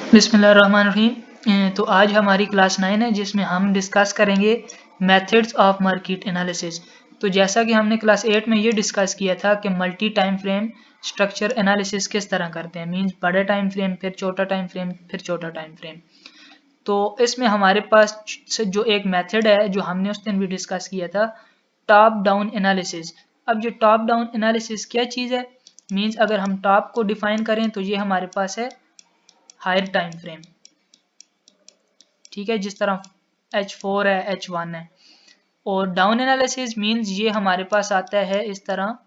बिस्मिल्लाहिर्रहमानिर्रहीम। तो आज हमारी क्लास 9 है जिसमें हम डिस्कस करेंगे मेथड्स ऑफ मार्केट एनालिसिस। तो जैसा कि हमने क्लास 8 में ये डिस्कस किया था कि multi time frame structure analysis किस तरह करते हैं, मींस बड़ा टाइम फ्रेम फिर छोटा टाइम फ्रेम फिर छोटा टाइम फ्रेम। तो इसमें हमारे पास जो एक मेथड है जो हमने उस दिन भी डिस्कस किया था, टॉप डाउन एनालिसिस। अब जो टॉप डाउन एनालिसिस क्या चीज़ है, मींस अगर हम टॉप को डिफाइन करें तो ये हमारे पास है हायर टाइम फ्रेम, ठीक है, जिस तरह H4 है, H1 है। और डाउन एनालिसिस मींस ये हमारे पास आता है इस तरह।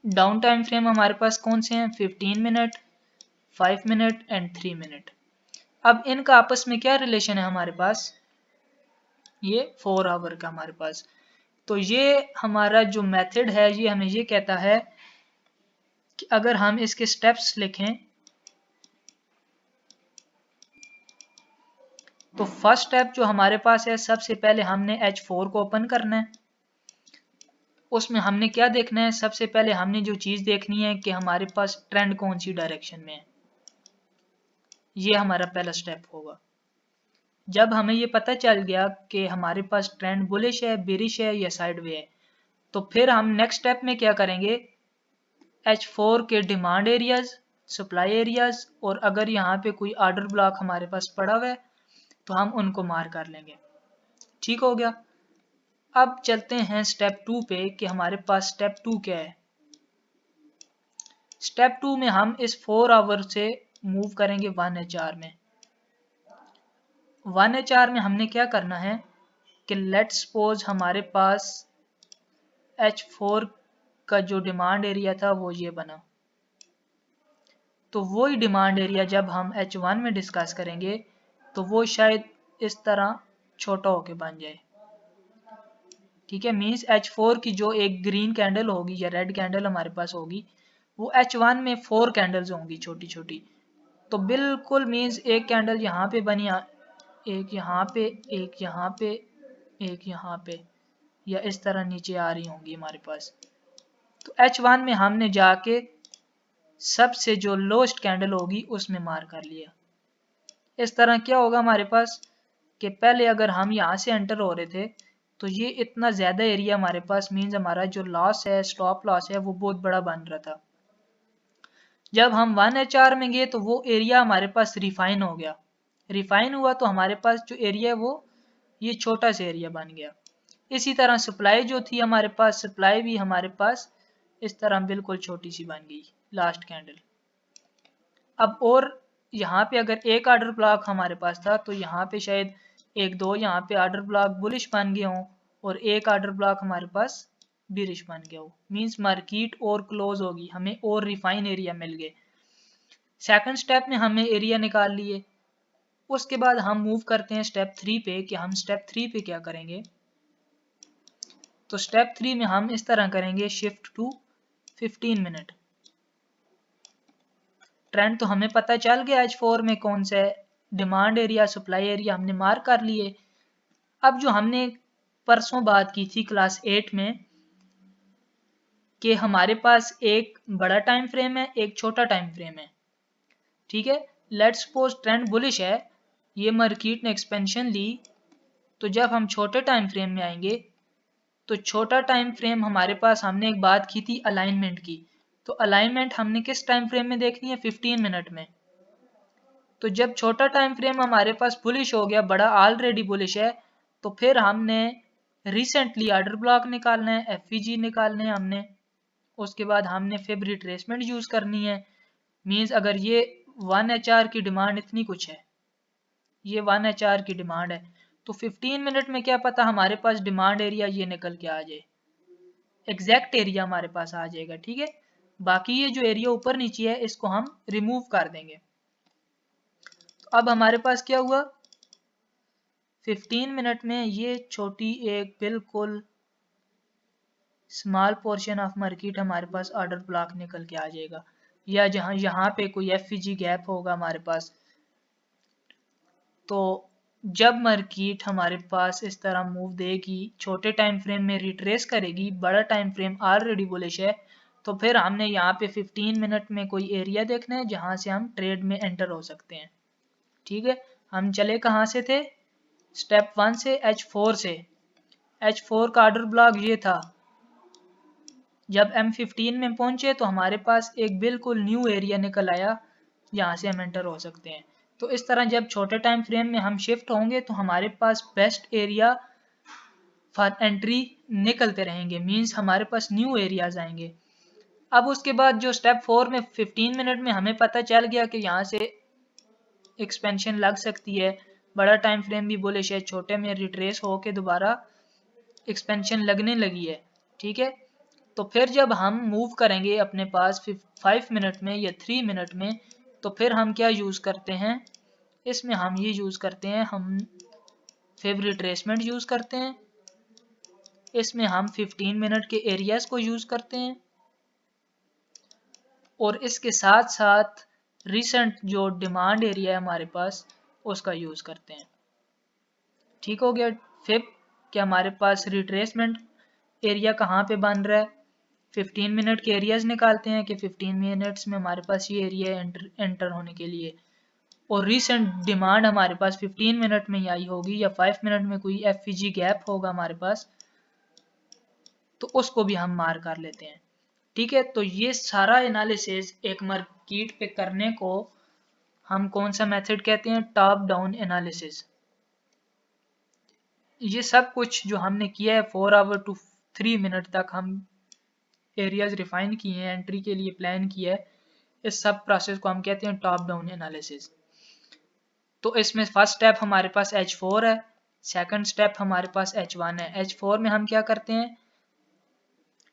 डाउन टाइम फ्रेम हमारे पास कौन से हैं, 15 मिनट, 5 मिनट एंड 3 मिनट। अब इनका आपस में क्या रिलेशन है हमारे पास, ये 4 आवर का हमारे पास। तो ये हमारा जो मेथड है ये हमें ये कहता है कि अगर हम इसके स्टेप्स लिखें तो फर्स्ट स्टेप जो हमारे पास है, सबसे पहले हमने H4 को ओपन करना है। उसमें हमने क्या देखना है, सबसे पहले हमने जो चीज़ देखनी है कि हमारे पास ट्रेंड कौन सी डायरेक्शन में है। ये हमारा पहला स्टेप होगा। जब हमें ये पता चल गया कि हमारे पास ट्रेंड बुलिश है, बेरिश है या साइडवे है, तो फिर हम नेक्स्ट स्टेप में क्या करेंगे, H4 के डिमांड एरियाज, सप्लाई एरियाज, और अगर यहाँ पे कोई ऑर्डर ब्लॉक हमारे पास पड़ा हुआ है तो हम उनको मार कर लेंगे। ठीक हो गया। अब चलते हैं स्टेप 2 पे कि हमारे पास स्टेप 2 क्या है। स्टेप 2 में हम इस 4 आवर से मूव करेंगे 1HR में। 1HR में हमने क्या करना है कि लेट्स सपोज हमारे पास H4 का जो डिमांड एरिया था वो ये बना, तो वही डिमांड एरिया जब हम H1 में डिस्कस करेंगे तो वो शायद इस तरह छोटा होके बन जाए। ठीक है, मीन्स H4 की जो एक ग्रीन कैंडल होगी या रेड कैंडल हमारे पास होगी, वो H1 में 4 कैंडल्स होंगी छोटी छोटी। तो बिल्कुल मीन्स एक कैंडल यहाँ पे बनी, एक यहाँ पे, एक यहाँ पे, एक यहाँ पे, या इस तरह नीचे आ रही होंगी हमारे पास। तो H1 में हमने जाके सबसे जो लोएस्ट कैंडल होगी उसमें मार कर लिया। इस तरह क्या होगा हमारे पास कि पहले अगर हम यहाँ से एंटर हो रहे थे तो ये इतना ज़्यादा एरिया हमारे पास, मीन्स हमारा जो लॉस है, स्टॉप लॉस है, वो बहुत बड़ा बन रहा था। जब हम 1HR में गए तो वो एरिया हमारे पास रिफाइन हो गया। रिफाइन हुआ तो हमारे पास जो एरिया है वो ये छोटा सा एरिया बन गया। इसी तरह सप्लाई जो थी हमारे पास, सप्लाई भी हमारे पास इस तरह बिल्कुल छोटी सी बन गई, लास्ट कैंडल। अब और यहाँ पे अगर एक ऑर्डर ब्लॉक हमारे पास था तो यहाँ पे शायद एक दो यहाँ पे ऑर्डर ब्लॉक बुलिश बन गए हों और एक ऑर्डर ब्लॉक हमारे पास बिरिश बन गया हो, मींस मार्केट और क्लोज होगी, हमें और रिफाइन एरिया मिल गए। सेकंड स्टेप में हमें एरिया निकाल लिए। उसके बाद हम मूव करते हैं स्टेप 3 पे कि हम स्टेप 3 पे क्या करेंगे। तो स्टेप 3 में हम इस तरह करेंगे, शिफ्ट टू 15 मिनट। ट्रेंड तो हमें पता चल गया H4 में कौन सा है, डिमांड एरिया, सप्लाई एरिया हमने मार्क कर लिए। अब जो हमने परसों बात की थी क्लास 8 में कि हमारे पास एक बड़ा टाइम फ्रेम है, एक छोटा टाइम फ्रेम है। ठीक है, लेट्स सपोज ट्रेंड बुलिश है, ये मार्केट ने एक्सपेंशन ली, तो जब हम छोटे टाइम फ्रेम में आएंगे तो छोटा टाइम फ्रेम हमारे पास, हमने एक बात की थी अलाइनमेंट की, तो अलाइनमेंट हमने किस टाइम फ्रेम में देखनी है, 15 मिनट में। तो जब छोटा टाइम फ्रेम हमारे पास बुलिश हो गया, बड़ा ऑलरेडी बुलिश है, तो फिर हमने रिसेंटली ऑर्डर ब्लॉक निकालना है, एफईजी निकालने हैं हमने। उसके बाद हमने फिर रिट्रेसमेंट यूज करनी है, मींस अगर ये 1HR की डिमांड इतनी कुछ है, ये 1HR की डिमांड है, तो 15 मिनट में क्या पता हमारे पास डिमांड एरिया ये निकल के आ जाए, एग्जैक्ट एरिया हमारे पास आ जाएगा। ठीक है, बाकी ये जो एरिया ऊपर नीचे है इसको हम रिमूव कर देंगे। तो अब हमारे पास क्या हुआ, 15 मिनट में ये छोटी एक बिल्कुल स्मॉल पोर्शन ऑफ मार्केट हमारे पास ऑर्डर ब्लॉक निकल के आ जाएगा, या जहाँ यहाँ पे कोई एफईजी गैप होगा हमारे पास। तो जब मार्केट हमारे पास इस तरह मूव देगी, छोटे टाइम फ्रेम में रिट्रेस करेगी, बड़ा टाइम फ्रेम ऑलरेडी बुलिश है, तो फिर हमने यहाँ पे 15 मिनट में कोई एरिया देखना है जहाँ से हम ट्रेड में एंटर हो सकते हैं। ठीक है, हम चले कहाँ से थे, स्टेप 1 से H4 से। H4 का ऑर्डर ब्लॉक ये था। जब M15 में पहुंचे तो हमारे पास एक बिल्कुल न्यू एरिया निकल आया जहाँ से हम एंटर हो सकते हैं। तो इस तरह जब छोटे टाइम फ्रेम में हम शिफ्ट होंगे तो हमारे पास बेस्ट एरिया फॉर एंट्री निकलते रहेंगे, मींस हमारे पास न्यू एरियाज आएंगे। अब उसके बाद जो स्टेप 4 में 15 मिनट में हमें पता चल गया कि यहाँ से एक्सपेंशन लग सकती है, बड़ा टाइम फ्रेम भी बोले शायद छोटे में रिट्रेस होके दोबारा एक्सपेंशन लगने लगी है। ठीक है, तो फिर जब हम मूव करेंगे अपने पास 5 मिनट में या 3 मिनट में, तो फिर हम क्या यूज़ करते हैं, इसमें हम ये यूज़ करते हैं, हम फिब रिट्रेसमेंट यूज़ करते हैं। इसमें हम 15 मिनट के एरियाज को यूज़ करते हैं और इसके साथ साथ रिसेंट जो डिमांड एरिया है हमारे पास उसका यूज़ करते हैं। ठीक हो गया। फिर क्या हमारे पास रिट्रेसमेंट एरिया कहाँ पे बन रहा है, 15 मिनट के एरियाज निकालते हैं कि 15 मिनट्स में हमारे पास ये एरिया एंटर होने के लिए, और रिसेंट डिमांड हमारे पास 15 मिनट में ही आई होगी या 5 मिनट में कोई एफईजी गैप होगा हमारे पास, तो उसको भी हम मार कर लेते हैं। ठीक है, तो ये सारा एनालिसिस एक मार्केट पे करने को हम कौन सा मेथड कहते हैं, टॉप डाउन एनालिसिस। ये सब कुछ जो हमने किया है 4 आवर टू 3 मिनट तक हम एरियाज रिफाइन किए हैं, एंट्री के लिए प्लान किया है, इस सब प्रोसेस को हम कहते हैं टॉप डाउन एनालिसिस। तो इसमें फर्स्ट स्टेप हमारे पास H4 है, सेकंड स्टेप हमारे पास H1 है। H4 में हम क्या करते हैं,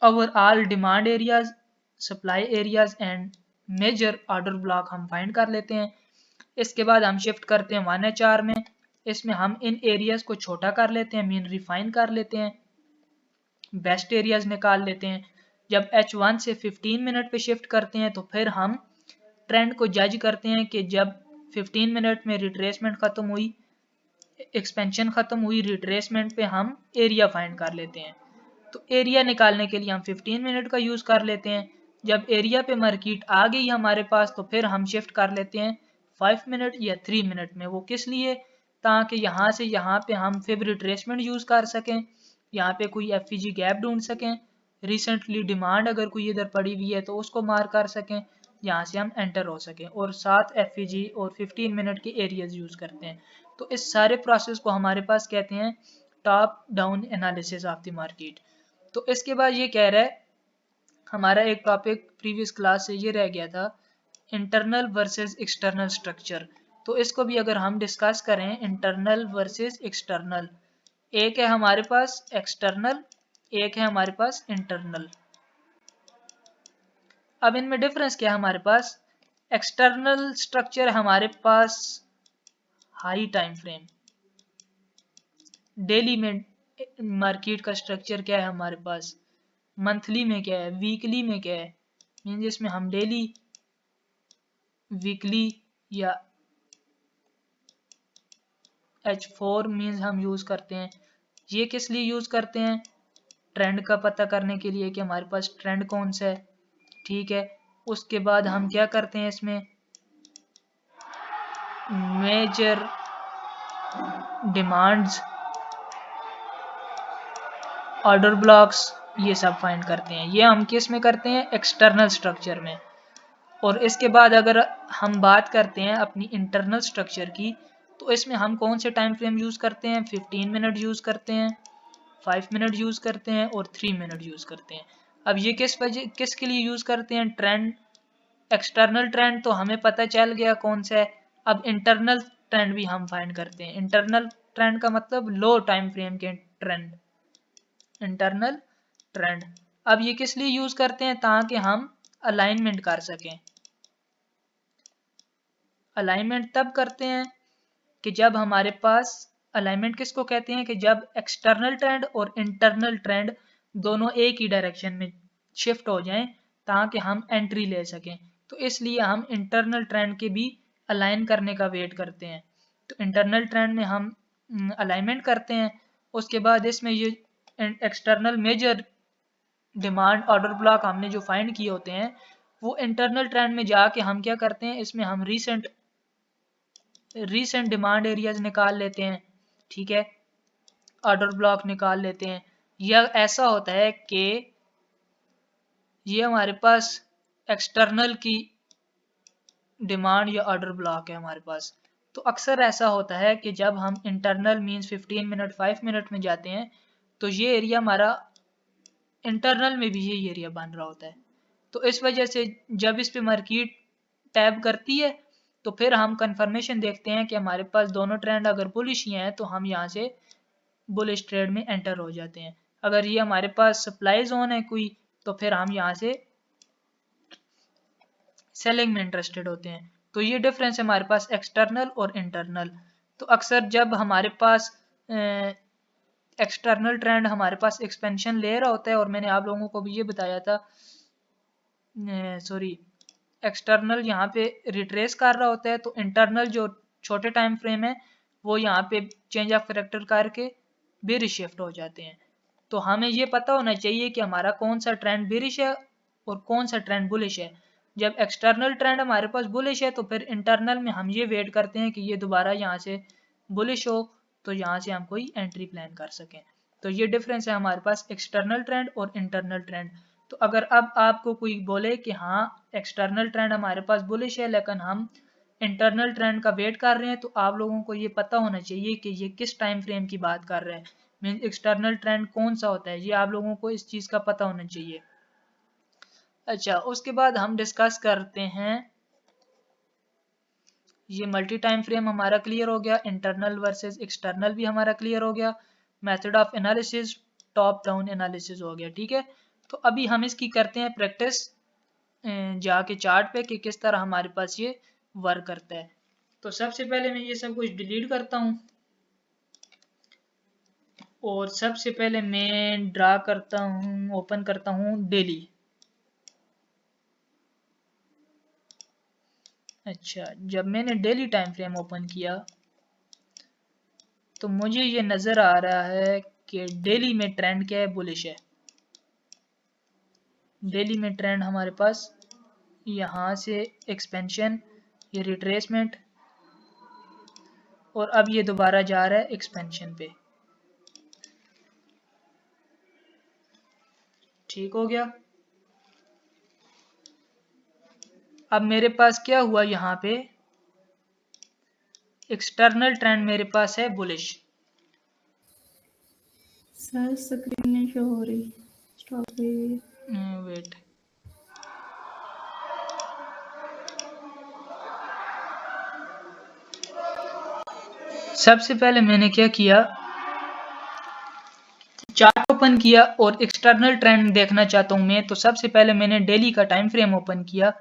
overall demand areas, supply areas and major order block हम फाइंड कर लेते हैं। इसके बाद हम शिफ्ट करते हैं 1HR में। इसमें हम इन एरियाज को छोटा कर लेते हैं, मीन रिफाइन कर लेते हैं, बेस्ट एरियाज निकाल लेते हैं। जब H1 से 15 मिनट पे शिफ्ट करते हैं तो फिर हम ट्रेंड को जज करते हैं कि जब 15 मिनट में रिट्रेसमेंट खत्म हुई, एक्सपेंशन खत्म हुई, रिट्रेसमेंट पे हम एरिया फाइंड कर लेते हैं। तो एरिया निकालने के लिए हम 15 मिनट का यूज़ कर लेते हैं। जब एरिया पे मार्केट आ गई हमारे पास तो फिर हम शिफ्ट कर लेते हैं 5 मिनट या 3 मिनट में। वो किस लिए, ताकि यहाँ से यहाँ पे हम फिर रिट्रेसमेंट यूज़ कर सकें, यहाँ पे कोई एफईजी गैप ढूंढ सकें, रिसेंटली डिमांड अगर कोई इधर पड़ी हुई है तो उसको मार कर सकें, यहाँ से हम एंटर हो सकें, और साथ एफईजी और 15 मिनट के एरियाज यूज़ करते हैं। तो इस सारे प्रोसेस को हमारे पास कहते हैं top down analysis of the market. तो इसके बाद ये कह रहा है, हमारा एक टॉपिक प्रीवियस क्लास से ये रह गया था, इंटरनल वर्सेस एक्सटर्नल स्ट्रक्चर। तो इसको भी अगर हम डिस्कस करें, इंटरनल वर्सेस एक्सटर्नल, एक है हमारे पास एक्सटर्नल, एक है हमारे पास इंटरनल। अब इनमें डिफरेंस क्या है, हमारे पास एक्सटर्नल स्ट्रक्चर हमारे पास हाई टाइम फ्रेम, डेली में मार्केट का स्ट्रक्चर क्या है हमारे पास, मंथली में क्या है, वीकली में क्या है, मीन जिसमें हम डेली, वीकली या H4 मीन्स हम यूज़ करते हैं। ये किस लिए यूज़ करते हैं, ट्रेंड का पता करने के लिए कि हमारे पास ट्रेंड कौन सा है। ठीक है, उसके बाद हम क्या करते हैं, इसमें मेजर डिमांड्स, ऑर्डर ब्लॉक्स, ये सब फाइंड करते हैं। ये हम किस में करते हैं, एक्सटर्नल स्ट्रक्चर में। और इसके बाद अगर हम बात करते हैं अपनी इंटरनल स्ट्रक्चर की, तो इसमें हम कौन से टाइम फ्रेम यूज़ करते हैं, 15 मिनट यूज़ करते हैं, 5 मिनट यूज़ करते हैं और 3 मिनट यूज़ करते हैं। अब ये किसके लिए यूज़ करते हैं, ट्रेंड, एक्सटर्नल ट्रेंड तो हमें पता चल गया कौन सा है। अब इंटरनल ट्रेंड भी हम फाइंड करते हैं। इंटरनल ट्रेंड का मतलब लो टाइम फ्रेम के ट्रेंड, इंटरनल ट्रेंड। अब ये किस लिए यूज़ करते हैं, ताकि हम अलाइनमेंट कर सकें। अलाइनमेंट तब करते हैं कि जब हमारे पास, अलाइनमेंट किसको कहते हैं, कि जब एक्सटर्नल ट्रेंड और इंटरनल ट्रेंड दोनों एक ही डायरेक्शन में शिफ्ट हो जाएं, ताकि हम एंट्री ले सकें। तो इसलिए हम इंटरनल ट्रेंड के भी अलाइन करने का वेट करते हैं। तो इंटरनल ट्रेंड में हम अलाइनमेंट करते हैं। उसके बाद इसमें ये external major demand order block हमने जो फाइंड किए होते हैं वो इंटरनल ट्रेंड में जाके हम क्या करते हैं, इसमें हम रीसेंट डिमांड एरियाज निकाल लेते हैं, ठीक है, ऑर्डर ब्लॉक निकाल लेते हैं। या ऐसा होता है कि ये हमारे पास एक्सटर्नल की डिमांड या ऑर्डर ब्लॉक है हमारे पास। तो अक्सर ऐसा होता है कि जब हम इंटरनल मींस 15 मिनट 5 मिनट में जाते हैं तो ये एरिया हमारा इंटरनल में भी ये एरिया बन रहा होता है। तो इस वजह से जब इस पे मार्केट टैब करती है तो फिर हम कंफर्मेशन देखते हैं कि हमारे पास दोनों ट्रेंड अगर बुलिश ही हैं तो हम यहाँ से बुलिश ट्रेड में एंटर हो जाते हैं। अगर ये हमारे पास सप्लाई जोन है कोई तो फिर हम यहाँ से सेलिंग में इंटरेस्टेड होते हैं। तो ये डिफरेंस है हमारे पास एक्सटर्नल और इंटरनल। तो अक्सर जब हमारे पास एक्सटर्नल ट्रेंड हमारे पास एक्सपेंशन ले रहा होता है, और मैंने आप लोगों को भी ये बताया था, सॉरी, एक्सटर्नल यहाँ पे रिट्रेस कर रहा होता है तो इंटरनल जो छोटे टाइम फ्रेम है वो यहाँ पे चेंज ऑफ करेक्टर करके बेरिश शिफ्ट हो जाते हैं। तो हमें ये पता होना चाहिए कि हमारा कौन सा ट्रेंड बेरिश है और कौन सा ट्रेंड बुलिश है। जब एक्सटर्नल ट्रेंड हमारे पास बुलिश है तो फिर इंटरनल में हम ये वेट करते हैं कि ये दोबारा यहाँ से बुलिश हो तो यहाँ से हम कोई एंट्री प्लान कर सकें। तो ये डिफरेंस है हमारे पास एक्सटर्नल ट्रेंड और इंटरनल ट्रेंड। तो अगर अब आपको कोई बोले कि हाँ एक्सटर्नल ट्रेंड हमारे पास बुलिश है लेकिन हम इंटरनल ट्रेंड का वेट कर रहे हैं, तो आप लोगों को ये पता होना चाहिए कि ये किस टाइम फ्रेम की बात कर रहे हैं, मीन एक्सटर्नल ट्रेंड कौन सा होता है, ये आप लोगों को इस चीज़ का पता होना चाहिए। अच्छा, उसके बाद हम डिस्कस करते हैं, ये मल्टी टाइम फ्रेम हमारा क्लियर हो गया, इंटरनल वर्सेस एक्सटर्नल भी हमारा क्लियर हो गया, method of analysis top down analysis हो गया, ठीक है। तो अभी हम इसकी करते हैं प्रैक्टिस जाके चार्ट पे कि किस तरह हमारे पास ये वर्क करता है। तो सबसे पहले मैं ये सब कुछ डिलीट करता हूँ और सबसे पहले मैं ड्रा करता हूँ, ओपन करता हूँ डेली। अच्छा, जब मैंने डेली टाइम फ्रेम ओपन किया तो मुझे ये नज़र आ रहा है कि डेली में ट्रेंड क्या है, बुलिश है। डेली में ट्रेंड हमारे पास यहाँ से एक्सपेंशन, ये रिट्रेसमेंट, और अब ये दोबारा जा रहा है एक्सपेंशन पे, ठीक हो गया। अब मेरे पास क्या हुआ, यहाँ पे एक्सटर्नल ट्रेंड मेरे पास है बुलिश। सर स्क्रीन नहीं शो हो रही, स्टॉप हुई। वेट, सबसे पहले मैंने क्या किया, चार्ट ओपन किया और एक्सटर्नल ट्रेंड देखना चाहता हूं मैं, तो सबसे पहले मैंने डेली का टाइम फ्रेम ओपन किया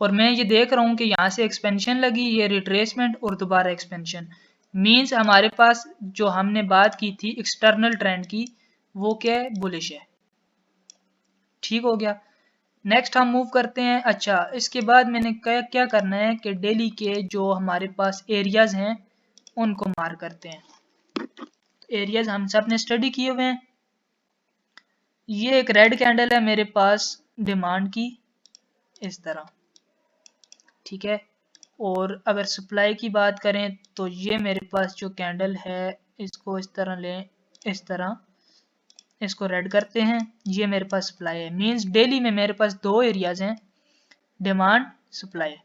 और मैं ये देख रहा हूं कि यहाँ से एक्सपेंशन लगी, ये रिट्रेसमेंट और दोबारा एक्सपेंशन, मींस हमारे पास जो हमने बात की थी एक्सटर्नल ट्रेंड की वो क्या है, बुलिश है, ठीक हो गया। नेक्स्ट हम मूव करते हैं। अच्छा, इसके बाद मैंने क्या करना है कि डेली के जो हमारे पास एरियाज हैं उनको मार्क करते हैं। एरियाज हम सब ने स्टडी किए हुए हैं। ये एक रेड कैंडल है मेरे पास डिमांड की, इस तरह, ठीक है। और अगर सप्लाई की बात करें तो ये मेरे पास जो कैंडल है इसको इस तरह लें, इस तरह इसको रेड करते हैं, ये मेरे पास सप्लाई है। मींस डेली में मेरे पास दो एरियाज हैं, डिमांड सप्लाई।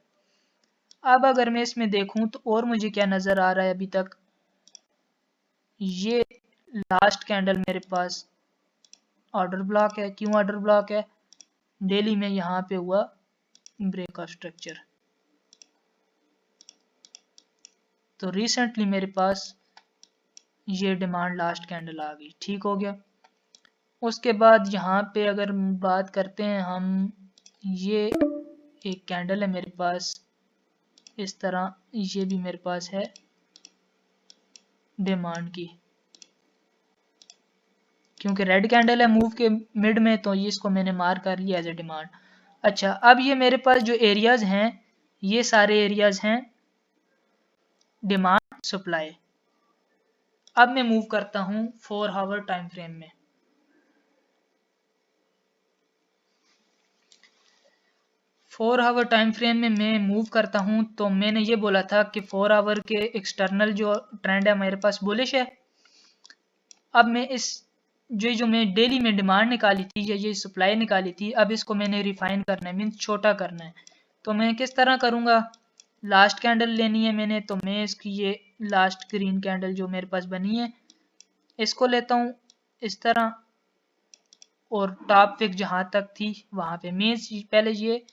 अब अगर मैं इसमें देखूं तो और मुझे क्या नज़र आ रहा है अभी तक, ये लास्ट कैंडल मेरे पास ऑर्डर ब्लॉक है। क्यों ऑर्डर ब्लॉक है, डेली में यहाँ पे हुआ ब्रेक ऑफ स्ट्रक्चर, तो रिसेंटली मेरे पास ये डिमांड लास्ट कैंडल आ गई, ठीक हो गया। उसके बाद यहाँ पे अगर बात करते हैं हम, ये एक कैंडल है मेरे पास इस तरह, ये भी मेरे पास है डिमांड की, क्योंकि रेड कैंडल है मूव के मिड में तो ये इसको मैंने मार्क कर लिया एज ए डिमांड। अच्छा, अब ये मेरे पास जो एरियाज हैं ये सारे एरियाज हैं डिमांड सप्लाई। अब मैं मूव करता हूँ 4 आवर टाइम फ्रेम में। 4 आवर टाइम फ्रेम में मैं मूव करता हूँ तो मैंने ये बोला था कि 4 आवर के एक्सटर्नल जो ट्रेंड है मेरे पास बुलिश है। अब मैं इस जो मैं डेली में डिमांड निकाली थी या ये सप्लाई निकाली थी, अब इसको मैंने रिफाइन करना है, मीन्स छोटा करना है। तो मैं किस तरह करूँगा, लास्ट कैंडल लेनी है मैंने, तो मैं इसकी ये लास्ट ग्रीन कैंडल जो मेरे पास बनी है इसको लेता हूँ इस तरह, और टॉप विक जहाँ तक थी वहाँ पे मीन्स पहले ये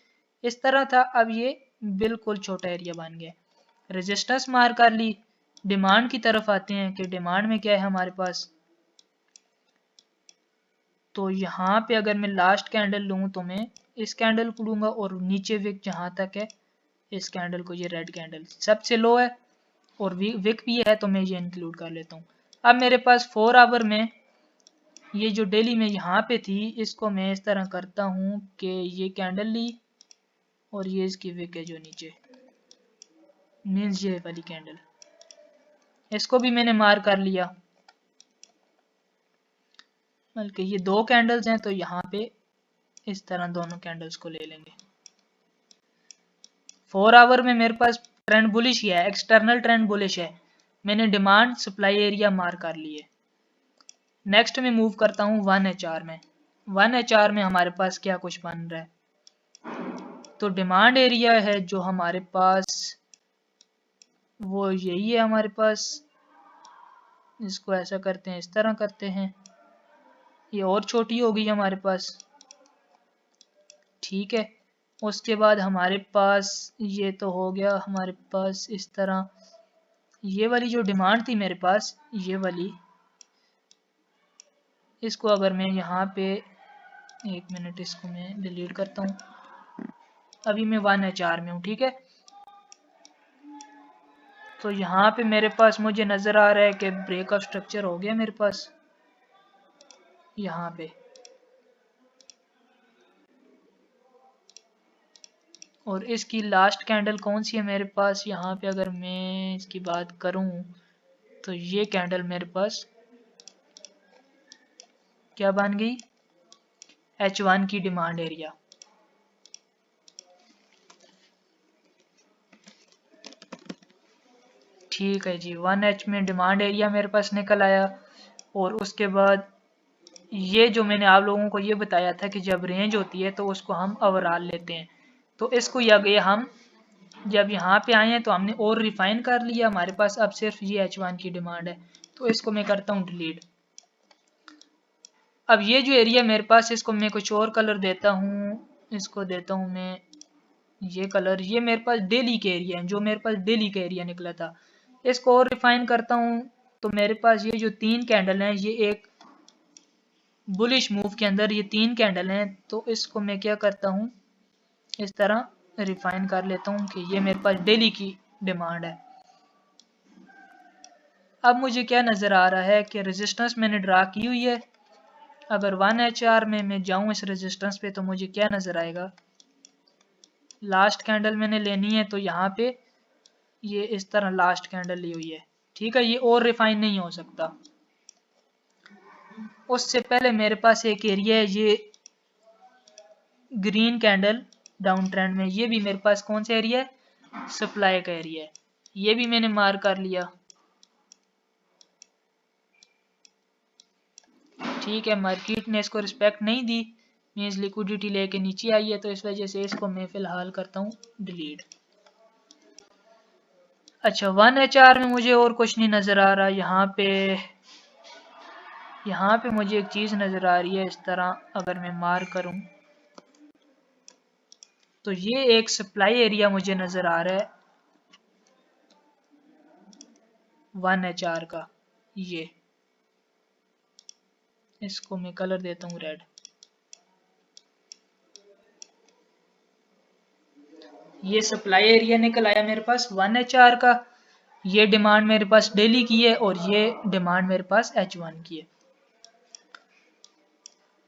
इस तरह था, अब ये बिल्कुल छोटा एरिया बन गया। रेजिस्टेंस मार कर ली, डिमांड की तरफ आते हैं कि डिमांड में क्या है हमारे पास। तो यहाँ पे अगर मैं लास्ट कैंडल लूँ तो मैं इस कैंडल को लूँगा, और नीचे विक जहाँ तक है इस कैंडल को, ये रेड कैंडल सबसे लो है और विक भी है तो मैं ये इंक्लूड कर लेता हूँ। अब मेरे पास 4 आवर में ये जो डेली में यहाँ पे थी इसको मैं इस तरह करता हूँ कि ये कैंडल ली और ये इसकी विक है जो नीचे, मीन्स ये वाली कैंडल, इसको भी मैंने मार कर लिया। बल्कि ये 2 कैंडल्स हैं तो यहाँ पे इस तरह दोनों कैंडल्स को ले लेंगे। 4 आवर में मेरे पास ट्रेंड बुलिश ही है, एक्सटर्नल ट्रेंड बुलिश है, मैंने डिमांड सप्लाई एरिया मार कर लिए। नेक्स्ट में मूव करता हूँ 1HR में। 1HR में हमारे पास क्या कुछ बन रहा है, तो डिमांड एरिया है जो हमारे पास वो यही है हमारे पास। इसको ऐसा करते हैं, इस तरह करते हैं, ये और छोटी हो गई हमारे पास, ठीक है। उसके बाद हमारे पास ये तो हो गया हमारे पास इस तरह, ये वाली जो डिमांड थी मेरे पास ये वाली, इसको अगर मैं यहाँ पे 1 मिनट इसको मैं डिलीट करता हूँ, अभी मैं 1HR में हूँ, ठीक है। तो यहाँ पे मेरे पास मुझे नज़र आ रहा है कि ब्रेक ऑफ स्ट्रक्चर हो गया मेरे पास यहाँ पे, और इसकी लास्ट कैंडल कौन सी है मेरे पास यहाँ पे, अगर मैं इसकी बात करूँ तो ये कैंडल मेरे पास क्या बन गई, H1 की डिमांड एरिया। ठीक है जी, 1H में डिमांड एरिया मेरे पास निकल आया। और उसके बाद ये जो मैंने आप लोगों को ये बताया था कि जब रेंज होती है तो उसको हम ओवरऑल लेते हैं, तो इसको ये हम जब यहाँ पे आए हैं तो हमने और रिफाइन कर लिया, हमारे पास अब सिर्फ ये H1 की डिमांड है, तो इसको मैं करता हूँ डिलीट। अब ये जो एरिया मेरे पास इसको मैं कुछ और कलर देता हूँ, इसको देता हूँ मैं ये कलर, ये मेरे पास डेली के एरिया है, जो मेरे पास डेली का एरिया निकला था, इसको और रिफाइन करता हूँ। तो मेरे पास ये जो 3 कैंडल हैं, ये एक बुलिश मूव के अंदर ये 3 कैंडल हैं, तो इसको मैं क्या करता हूँ इस तरह रिफाइन कर लेता हूँ कि ये मेरे पास डेली की डिमांड है। अब मुझे क्या नज़र आ रहा है कि रेजिस्टेंस मैंने ड्रा की हुई है, अगर 1HR में मैं जाऊँ इस रेजिस्टेंस पे तो मुझे क्या नज़र आएगा, लास्ट कैंडल मैंने लेनी है तो यहाँ पे ये इस तरह लास्ट कैंडल ली हुई है, ठीक है। ये और रिफाइन नहीं हो सकता। उससे पहले मेरे पास एक एरिया है, ये ग्रीन कैंडल डाउन ट्रेंड में, ये भी मेरे पास कौन सा एरिया है, सप्लाई का एरिया है, ये भी मैंने मार कर लिया, ठीक है। मार्केट ने इसको रिस्पेक्ट नहीं दी, मीन्स लिक्विडिटी लेके नीचे आई है, तो इस वजह से इसको मैं फिलहाल करता हूँ डिलीट। अच्छा, 1HR में मुझे और कुछ नहीं नज़र आ रहा, यहाँ पे मुझे एक चीज़ नज़र आ रही है इस तरह, अगर मैं मार करूँ तो ये एक सप्लाई एरिया मुझे नज़र आ रहा है 1HR का, ये इसको मैं कलर देता हूँ रेड, ये सप्लाई एरिया निकल आया मेरे पास 1HR का, ये डिमांड मेरे पास डेली की है और ये डिमांड मेरे पास H1 की है।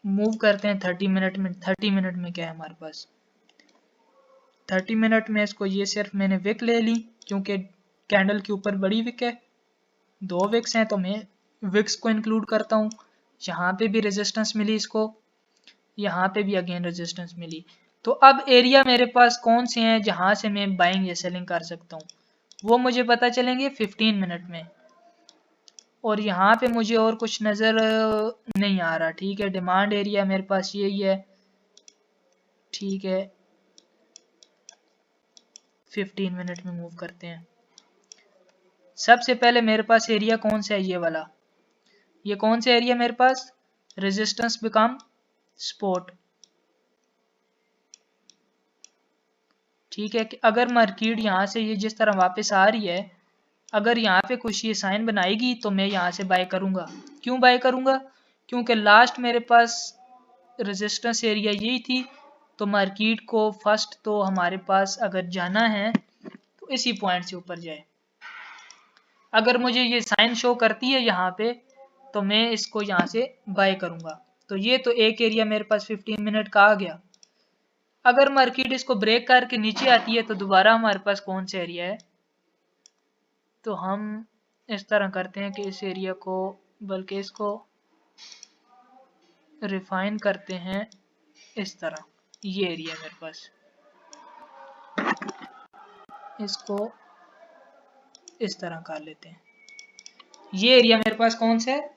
मूव करते हैं 30 मिनट में। 30 मिनट में क्या है हमारे पास, 30 मिनट में इसको ये सिर्फ मैंने विक ले ली क्योंकि कैंडल के ऊपर बड़ी विक है, 2 विक्स हैं तो मैं विक्स को इंक्लूड करता हूँ। यहाँ पे भी रेजिस्टेंस मिली इसको, यहाँ पे भी अगेन रेजिस्टेंस मिली, तो अब एरिया मेरे पास कौन से हैं जहाँ से मैं बाइंग या सेलिंग कर सकता हूँ, वो मुझे पता चलेंगे 15 मिनट में। और यहाँ पे मुझे और कुछ नज़र नहीं आ रहा। ठीक है, डिमांड एरिया मेरे पास यही है। ठीक है, 15 मिनट में मूव करते हैं। सबसे पहले मेरे पास एरिया कौन सा है, ये वाला। ये कौन सा एरिया मेरे पास, रेजिस्टेंस बिकम सपोर्ट। ठीक है, कि अगर मार्केट यहाँ से ये जिस तरह वापस आ रही है, अगर यहाँ पे कुछ ये साइन बनाएगी तो मैं यहाँ से बाय करूँगा। क्यों बाय करूँगा, क्योंकि लास्ट मेरे पास रेजिस्टेंस एरिया यही थी। तो मार्केट को फर्स्ट तो हमारे पास अगर जाना है तो इसी पॉइंट से ऊपर जाए। अगर मुझे ये साइन शो करती है यहाँ पे तो मैं इसको यहाँ से बाय करूँगा। तो ये तो एक एरिया मेरे पास 15 मिनट का आ गया। अगर मार्केट इसको ब्रेक करके नीचे आती है तो दोबारा हमारे पास कौन सा एरिया है, तो हम इस तरह करते हैं कि इस एरिया को, बल्कि इसको रिफाइन करते हैं इस तरह। ये एरिया मेरे पास, इसको इस तरह कर लेते हैं। ये एरिया मेरे पास कौन सा है,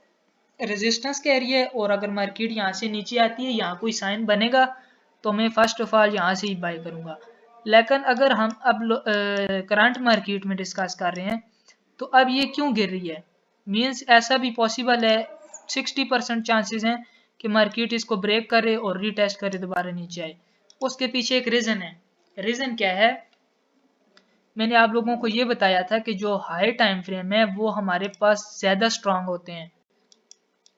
रेजिस्टेंस का एरिया है। और अगर मार्केट यहाँ से नीचे आती है, यहाँ कोई साइन बनेगा तो मैं फर्स्ट ऑफ ऑल यहाँ से ही बाय करूँगा। लेकिन अगर हम अब करंट मार्केट में डिस्कस कर रहे हैं तो अब ये क्यों गिर रही है, मींस ऐसा भी पॉसिबल है, 60% चांसेस हैं कि मार्केट इसको ब्रेक करे और रीटेस्ट करे, दोबारा नीचे आए। उसके पीछे एक रीज़न है। रीज़न क्या है, मैंने आप लोगों को ये बताया था कि जो हाई टाइम फ्रेम है वो हमारे पास ज़्यादा स्ट्रांग होते हैं।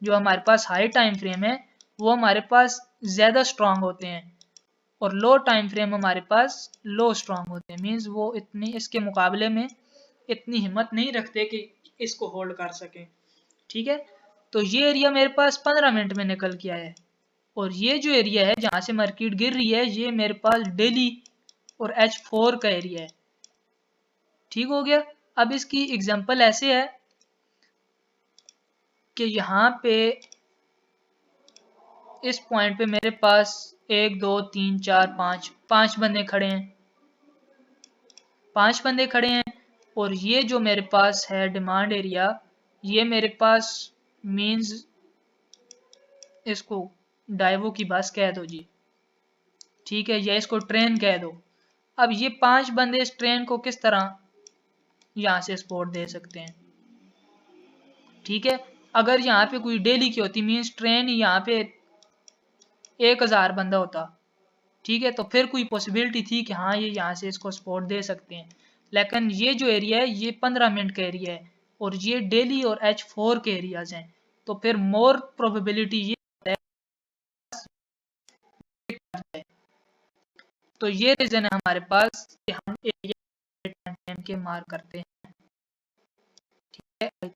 जो हमारे पास हाई टाइम फ्रेम है वो हमारे पास ज़्यादा स्ट्रांग होते हैं, और लो टाइम फ्रेम हमारे पास लो स्ट्रांग होते हैं। मींस वो इतनी इसके मुकाबले में इतनी हिम्मत नहीं रखते कि इसको होल्ड कर सकें। ठीक है, तो ये एरिया मेरे पास 15 मिनट में निकल के आया है। और ये जो एरिया है जहाँ से मार्केट गिर रही है, ये मेरे पास डेली और H4 का एरिया है। ठीक हो गया। अब इसकी एग्जांपल ऐसे है कि यहाँ पे इस पॉइंट पे मेरे पास 1 2 3 4 5 बंदे खड़े हैं। 5 बंदे खड़े हैं। और ये जो मेरे पास है डिमांड एरिया, ये मेरे पास मींस इसको डाइवो की बस कह दो जी। ठीक है, या इसको ट्रेन कह दो। अब ये 5 बंदे इस ट्रेन को किस तरह यहाँ से सपोर्ट दे सकते हैं। ठीक है, अगर यहाँ पे कोई डेली की होती, मींस ट्रेन यहाँ पे 1000 बंदा होता, ठीक है, तो फिर कोई पॉसिबिलिटी थी कि हाँ ये यहाँ से इसको सपोर्ट दे सकते हैं। लेकिन ये जो एरिया है ये 15 मिनट का एरिया है और ये डेली और H4 के एरियाज हैं, तो फिर मोर प्रोबेबिलिटी ये है। तो ये रीजन है हमारे पास कि हम एरिया के मार्क करते हैं। ठीक है।